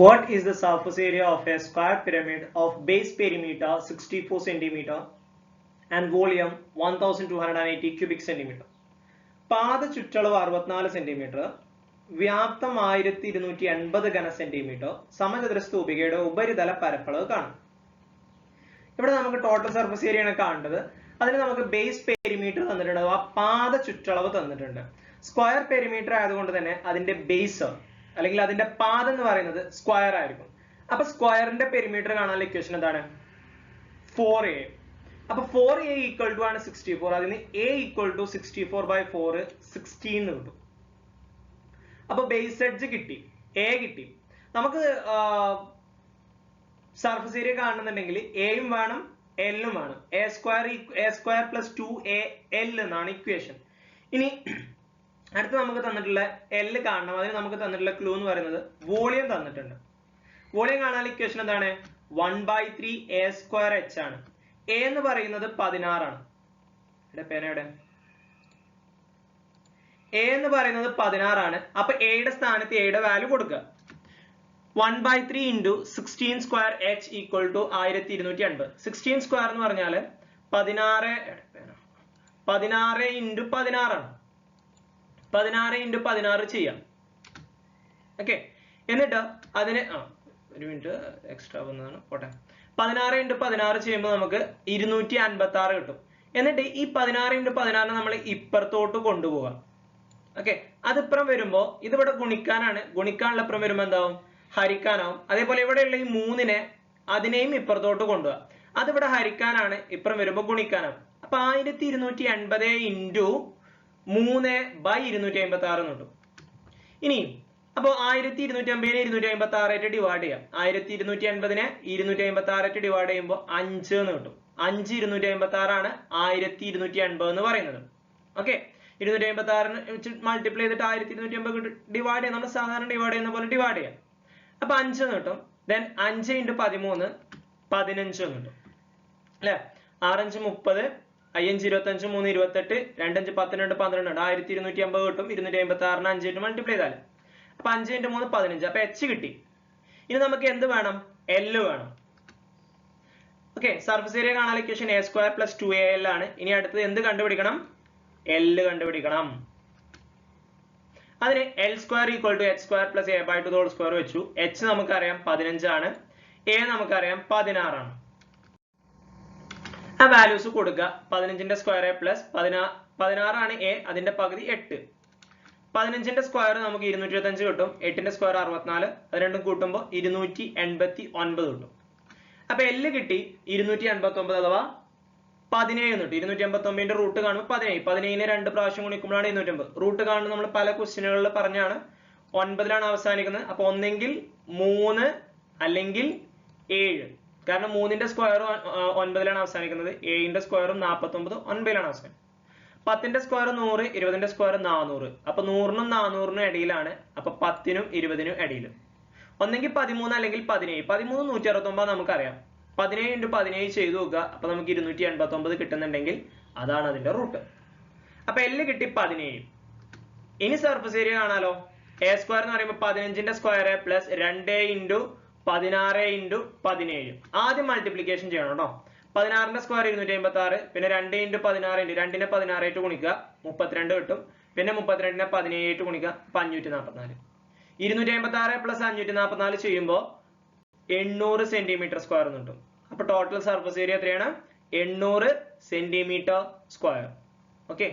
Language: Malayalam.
What is the surface area of a square pyramid of base perimeter 64 centimeter and volume 1280 cubic centimeter? പാദ ചുറ്റളവ് 64 സെന്റിമീറ്റർ, വ്യാപ്തം 1280 ഘന സെന്റിമീറ്റർ, സമചതുരസ്തൂപികയുടെ ഉപരിതല പരപ്പളവ് കാണും. ഇവിടെ നമുക്ക് ടോട്ടൽ സർഫസ് ഏരിയ ആണ് കാണേണ്ടത്. അതിന് നമുക്ക് ബേസ് പെരിമീറ്റർ തന്നിട്ടുണ്ട്, അഥവാ പാദ ചുറ്റളവ് തന്നിട്ടുണ്ട്. സ്ക്വയർ പെരിമീറ്റർ ആയതുകൊണ്ട് തന്നെ അതിന്റെ ബേസ് അല്ലെങ്കിൽ അതിന്റെ പാദം എന്ന് പറയുന്നത് സ്ക്വയർ ആയിരിക്കും. അപ്പൊ സ്ക്വയറിന്റെ പെരിമീറ്റർ കാണാനുള്ള ഇക്വേഷൻ എന്താണ്? 4a. അപ്പൊ 4a ഈക്വൽ ടു ആണ് 64. അതിന് a ഈക്വൽ ടു 64/4 16 എന്ന് കിട്ടും. അപ്പൊ ബേസ് എഡ്ജ് കിട്ടി, a കിട്ടി. നമുക്ക് സർഫസ് ഏരിയ കാണുന്നുണ്ടെങ്കിൽ എയും വേണം എല്ലും വേണം. a സ്ക്വയർ പ്ലസ് 2al എന്നാണ് ഇക്വേഷൻ. ഇനി അടുത്ത് നമുക്ക് തന്നിട്ടുള്ള എൽ കാണണം. അതിന് നമുക്ക് തന്നിട്ടുള്ള ക്ലൂ എന്ന് പറയുന്നത് വോളിയം തന്നിട്ടുണ്ട്. വോളിയം കാണാൻ ഇക്വേഷൻ എന്താണ്? 1/3 a സ്ക്വയർ h ആണ്. a എന്ന് പറയുന്നത് 16 ആണ്. പേനയുടെ a എന്ന് പറയുന്നത് 16 ആണ്. അപ്പൊ a യുടെ സ്ഥാനത്ത് a യുടെ വാല്യൂ കൊടുക്കുക. 1/3 into 16 square h equal to 1280. 16 square എന്ന് പറഞ്ഞാല് 16 into 16 ആണ്. 16 into 16 ചെയ്യാം. ഓക്കെ, എന്നിട്ട് അതിന് ഒരു മിനിറ്റ് എക്സ്ട്രാ വന്നതാണ്, പോട്ടെ. 16 into 16 ചെയ്യുമ്പോൾ നമുക്ക് 256 കിട്ടും. എന്നിട്ട് ഈ 16 into 16 നമ്മൾ ഇപ്പുറത്തോട്ട് കൊണ്ടുപോകാം. ഓക്കെ, അതിപ്പുറം വരുമ്പോ ഇതിവിടെ ഗുണിക്കാനാണ്. ഗുണിക്കാനുള്ള ഇപ്പുറം വരുമ്പോ എന്താവും? ഹരിക്കാനാവും. അതേപോലെ ഇവിടെയുള്ള ഈ 3നെ അതിനെയും ഇപ്പുറത്തോട്ട് കൊണ്ടുപോകാം. അതിവിടെ ഹരിക്കാനാണ്, ഇപ്പുറം വരുമ്പോ ഗുണിക്കാനാവും. അപ്പൊ 1280 into 3/256 കിട്ടും. ഇനി അപ്പൊ 1250 256 ആയിട്ട് ഡിവൈഡ് ചെയ്യാം. 1280 256 ആയിട്ട് ഡിവൈഡ് ചെയ്യുമ്പോൾ 5 എന്ന് കിട്ടും. 5 256 ആണ് 1280 എന്ന് പറയുന്നത്. ഓക്കെ, 256 മൾട്ടിപ്ലൈ ചെയ്തിട്ട് 1280 ഡിവൈഡ് ചെയ്യാം. നമ്മൾ സാധാരണ ഡിവൈഡ് ചെയ്യുന്ന പോലെ ഡിവൈഡ് ചെയ്യാം. അപ്പൊ 5 എന്ന് കിട്ടും. ദെൻ 5 into 13 15 എന്ന് കിട്ടും അല്ലെ. 6 5 30, 5 25, 3 28, 2 5 12 12 1250 കിട്ടും. 256 5 ആയിട്ട് മൾട്ടിപ്ലൈ ചെയ്താൽ അപ്പൊ 5 into 3 15. അപ്പൊ h കിട്ടി. ഇനി നമുക്ക് എന്ത് വേണം? l വേണം. ഓക്കെ, സർഫസ് ഏരിയ കാണാൻ equation a square plus 2al ആണ്. ഇനി അടുത്തത് എന്ത് കണ്ടുപിടിക്കണം? l കണ്ടുപിടിക്കണം. അതിന് l square equal to h square plus a/2 whole square വെച്ചു. h നമുക്കറിയാം 15 ആണ്, a നമുക്കറിയാം 16 ആണ്. ആ വാല്യൂസ് കൊടുക്കുക. 15ന്റെ സ്ക്വയർ പ്ലസ് 16 ആണ് a, അതിന്റെ പകുതി 8. 15ന്റെ സ്ക്വയർ നമുക്ക് 225 കിട്ടും. 8ന്റെ സ്ക്വയർ 64. അത് രണ്ടും കൂട്ടുമ്പോൾ 289 കിട്ടും. അപ്പൊ l കിട്ടി 289 അഥവാ 17 കിട്ടും. 289ന്റെ റൂട്ട് കാണുമ്പോൾ 17. 17നെ 2 പ്രാവശ്യം ഗുണിക്കുമ്പോഴാണ് 250. റൂട്ട് കാണുന്നത് നമ്മൾ പല ക്വസ്റ്റ്യനുകളിൽ പറഞ്ഞാണ്. 9ലാണ് അവസാനിക്കുന്നത്. അപ്പൊ ഒന്നെങ്കിൽ 3 അല്ലെങ്കിൽ 7. കാരണം 3ന്റെ സ്ക്വയർ 9ലാണ് അവസാനിക്കുന്നത്. 7ന്റെ സ്ക്വയറും 49 9ലാണ് അവസാനിക്കുന്നത്. 10ന്റെ സ്ക്വയർ 100, 20ന്റെ സ്ക്വയർ 400. അപ്പൊ 100നും 400നും ഇടയിലാണ്. അപ്പൊ 10നും 20നും ഇടയിൽ. ഒന്നെങ്കിൽ 13 അല്ലെങ്കിൽ 17. 13 169 നമുക്കറിയാം. 17 into 17 ചെയ്തു നോക്കുക. അപ്പൊ നമുക്ക് 289 കിട്ടുന്നുണ്ടെങ്കിൽ അതാണ് അതിന്റെ റൂട്ട്. അപ്പൊ l കിട്ടി 17. ഇനി സർഫസ് ഏരിയ കാണാലോ. a സ്ക്വയർ എന്ന് പറയുമ്പോൾ 15ന്റെ സ്ക്വയർ പ്ലസ് 2 into 16 into 17. ആദ്യം മൾട്ടിപ്ലിക്കേഷൻ ചെയ്യണം കേട്ടോ. 16ന്റെ സ്ക്വയർ 256, പിന്നെ 2 into 16 2നെ 16 ആയിട്ട് ഗുണിക്കുക 32 കിട്ടും. പിന്നെ 32നെ 17 ആയിട്ട് ഗുണിക്കുക 544. 256 പ്ലസ് 544 ചെയ്യുമ്പോൾ 800 സെന്റിമീറ്റർ സ്ക്വയർ എന്ന് കിട്ടും. അപ്പൊ ടോട്ടൽ സർഫസ് ഏരിയ എത്രയാണ്? 800 സെന്റിമീറ്റർ സ്ക്വയർ. ഓക്കെ.